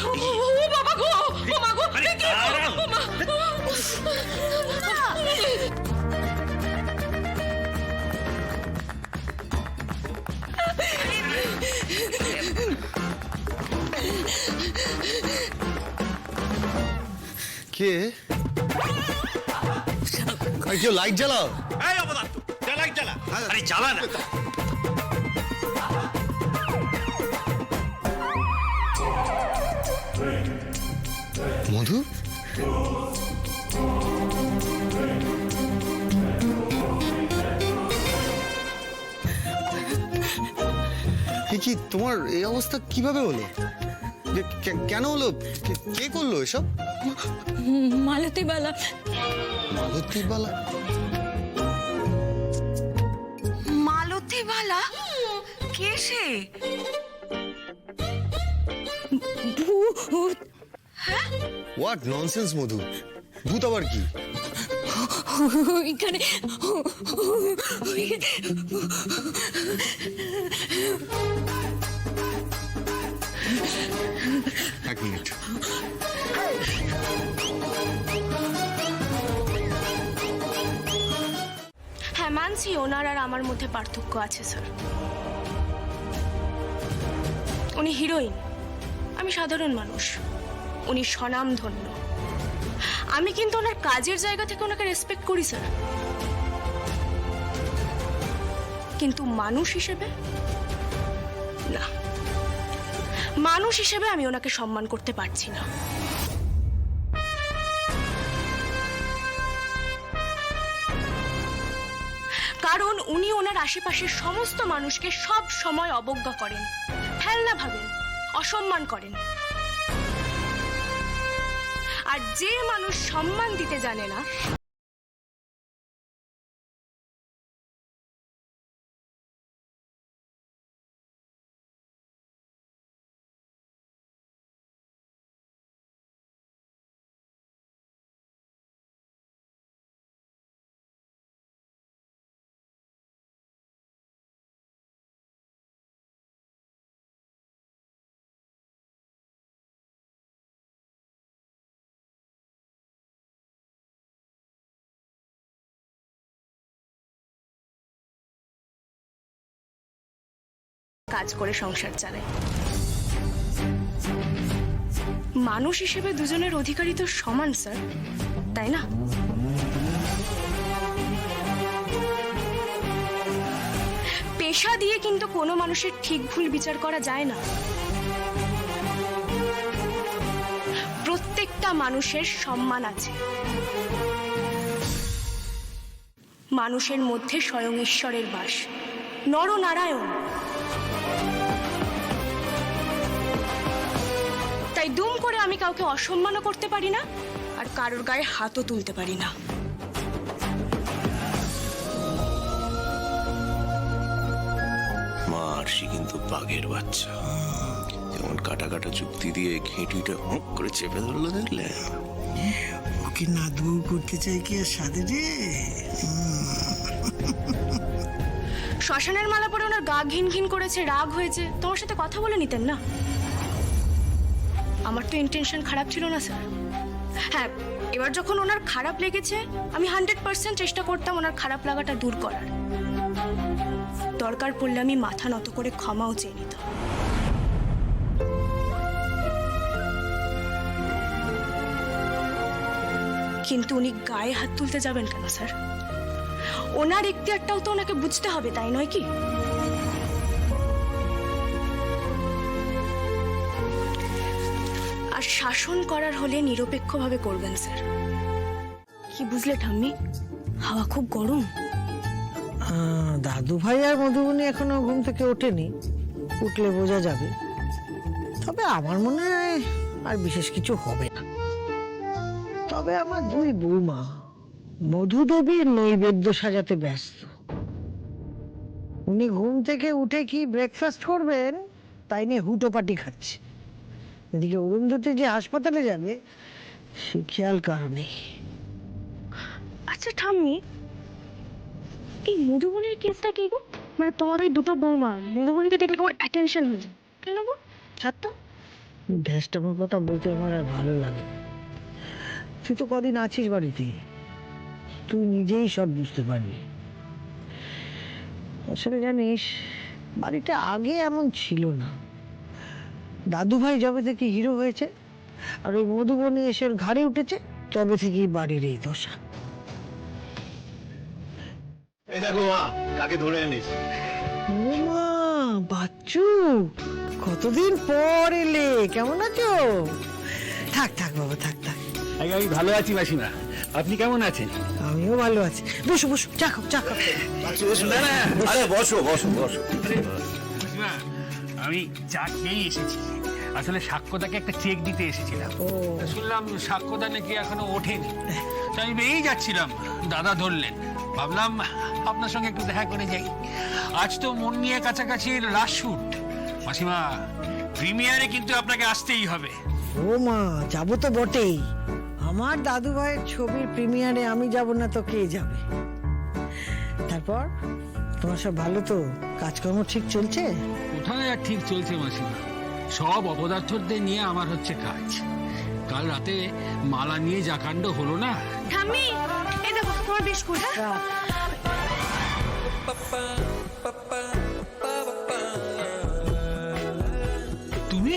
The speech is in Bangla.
ও বাবা গো, ও মা গো, ও মা। কে কেউ লাইট জ্বালাও। লাইট জ্বালা। আরে জ্বালা না। মধু কি তোমার এই অবস্থা কিভাবে হলো? কেন হলো? কে করলো এসব? মালতী বালা। মালতী বালা? মালতী বালা কে সে? ভূত। হোয়াট ননসেন্স মধু, ভূত আবার কি? এখানে এক মিনিট। হ্যাঁ মানছি ওনার আর আমার মধ্যে পার্থক্য আছে স্যার। উনি হিরোইন, আমি সাধারণ মানুষ। উনি স্বনামধন্য। আমি কিন্তু ওনার কাজের জায়গা থেকে ওনাকে রেসপেক্ট করি স্যার, কিন্তু মানুষ হিসেবে না। মানুষ হিসেবে আমি ওনাকে সম্মান করতে পারছি না। কারণ উনি ওনার আশেপাশের সমস্ত মানুষকে সব সময় অবজ্ঞা করেন, ফেলনা ভাবেন, অসম্মান করেন। আর যে মানুষ সম্মান দিতে জানে না, কাজ করে সংসার চালায়। মানুষ হিসেবে দুজনের অধিকারই তো সমান স্যার, তাই না? পেশা দিয়ে কিন্তু কোনো মানুষের ঠিক ভুল বিচার করা যায় না। প্রত্যেকটা মানুষের সম্মান আছে। মানুষের মধ্যে স্বয়ং ঈশ্বরের বাস, নরনারায়ণ। তাই দুম করে আমি কাউকে অসম্মানও করতে পারি না, আর কারোর গায়ে হাতও তুলতে পারি না। মার্শি কিন্তু বাঘের বাচ্চা, যেমন কাটা কাটা চুক্তি দিয়ে ঘেঁটিটা হুঁক করে চেপে ধরলো, দেখলে? ওকে নাদবু করতে চাই কি আর সাধে রে? শ্মশানের মালা পরে ওনার গা ঘিন ঘিন করেছে, রাগ হয়েছে, তোমার সাথে কথা বলে নিতেন না? আমার তো ইন্টেনশন খারাপ ছিল না স্যার। হ্যাঁ, এবার যখন ওনার খারাপ লেগেছে, আমি 100% চেষ্টা করতাম ওনার খারাপ লাগাটা দূর করার। দরকার পড়লে আমি মাথা নত করে ক্ষমাও চেয়ে নিতাম। কিন্তু উনি গায়ে হাত তুলতে যাবেন কেন স্যার? ওনার এখতিয়ারটাও তো ওনাকে বুঝতে হবে, তাই নয় কি? আর শাসন করার হলে নিরপেক্ষভাবে করবেন স্যার। কি বুঝলে ঠাম্মি? হাওয়া খুব গরম। দাদু ভাই আর মধুবনী এখনো ঘুম থেকে ওঠেনি, উঠলে বোঝা যাবে। তবে আমার মনে হয় আর বিশেষ কিছু হবে না। তবে আমার দুই বৌমা মধুদেবীর নৈবেদ্য সাজাতে ব্যস্ত। উনি ঘুম থেকে উঠে কি ব্রেকফাস্ট করবেন তাই নিয়ে হুটোপাটি খাচ্ছে। এদিকে অরুন্ধতী যে হাসপাতালে যাবে সে খেয়াল কারো নেই। আচ্ছা ঠাম্মি, এই মধুবনের কেসটা কি গো? মানে তোমার ওই দুটো বৌমা বন্ধুবন্ধুকে দেখলে তোমার অ্যাটেনশন হয়ে যায়। কেন নেবো ছাড় তো। ভ্যাসটামের কথা বলতে আমার আর ভালো লাগে না। তুই তো কদিন আছিস বাড়িতে, তুই নিজেই সব বুঝতে পারবি। আসলে জানিস, বাড়িটা আগে এমন ছিল না। দাদু ভাই যবে থেকে হিরো হয়েছে আর ওই মধুবনী এসে ওর ঘাড়ে উঠেছে, তবে থেকেই বাড়ির এই দশা। এই দেখো মা, কাকে ধরে এনেছি। ও মা, বাচ্চু, কতদিন পর এলে, কেমন আছো? থাক থাক বাবা, থাক থাক। আমি ভালো আছি মাসিমা, আপনি কেমন আছেন? আমিও ভালো আছি। বসো বসো, চা খাও, চা খাও। আরে বসো বসো বসো। মাসিমা, আমি চা খেয়েই এসেছি। আসলে সাক্ষ্যদাকে একটা চেক দিতে এসেছিলাম। শুনলাম সাক্ষ্যদা নাকি এখনো ওঠেনি। তো আমি বেরিয়ে যাচ্ছিলাম, দাদা ধরলেন। ভাবলাম আপনার সঙ্গে একটু দেখা করে যাই। আজ তো মন নিয়ে কাছাকাছি লাস্ট শুট। মাসিমা, প্রিমিয়ারে কিন্তু আপনাকে আসতেই হবে। ও মা, যাবো তো বটেই। আমার দাদু ভাইয়ের ছবির প্রিমিয়ারে আমি যাব না তো কে যাবে? তারপর তোমার সব ভালো তো? কাজকর্ম ঠিক চলছে? কোথায় আর ঠিক চলছে মাসিমা, সব অপদার্থদের নিয়ে আমার হচ্ছে কাজ। কাল রাতে মালা নিয়ে যা কাণ্ড হলো না। ঠাম্মি, এই দেখো তোমার বিস্কুট। হ্যাঁ তুমি